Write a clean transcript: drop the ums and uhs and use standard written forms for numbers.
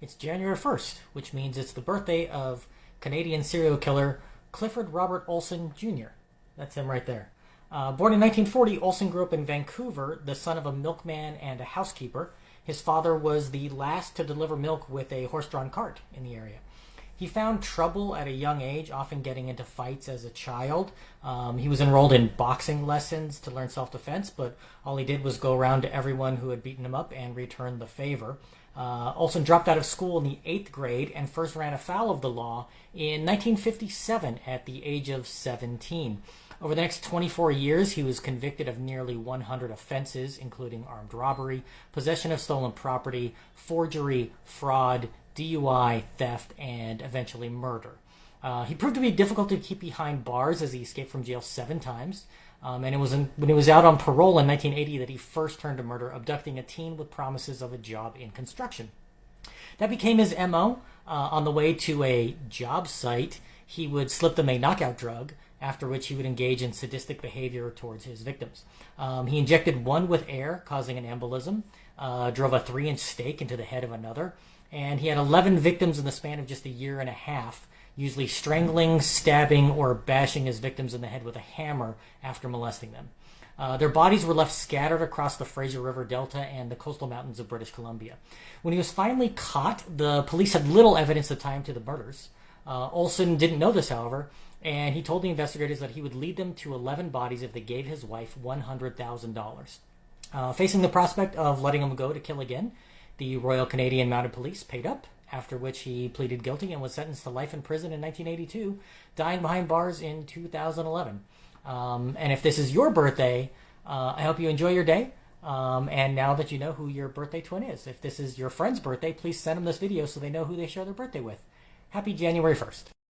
It's January 1st, which means it's the birthday of Canadian serial killer Clifford Robert Olson Jr. That's him right there. Born in 1940, Olson grew up in Vancouver, the son of a milkman and a housekeeper. His father was the last to deliver milk with a horse-drawn cart in the area. He found trouble at a young age, often getting into fights as a child. He was enrolled in boxing lessons to learn self-defense, but all he did was go around to everyone who had beaten him up and return the favor. Olson dropped out of school in the 8th grade and first ran afoul of the law in 1957 at the age of 17. Over the next 24 years, he was convicted of nearly 100 offenses, including armed robbery, possession of stolen property, forgery, fraud, DUI, theft, and eventually murder. He proved to be difficult to keep behind bars as he escaped from jail 7 times. And it was when he was out on parole in 1980 that he first turned to murder, abducting a teen with promises of a job in construction. That became his MO. On the way to a job site, he would slip them a knockout drug, after which he would engage in sadistic behavior towards his victims. He injected one with air, causing an embolism, drove a 3-inch stake into the head of another, and he had 11 victims in the span of just a year and a half, usually strangling, stabbing, or bashing his victims in the head with a hammer after molesting them. Their bodies were left scattered across the Fraser River Delta and the coastal mountains of British Columbia. When he was finally caught, the police had little evidence to tie him to the murders. Olson didn't know this, however, and he told the investigators that he would lead them to 11 bodies if they gave his wife $100,000. Facing the prospect of letting him go to kill again, the Royal Canadian Mounted Police paid up, after which he pleaded guilty and was sentenced to life in prison in 1982, dying behind bars in 2011. And if this is your birthday, I hope you enjoy your day. And now that you know who your birthday twin is, if this is your friend's birthday, please send them this video so they know who they share their birthday with. Happy January 1st.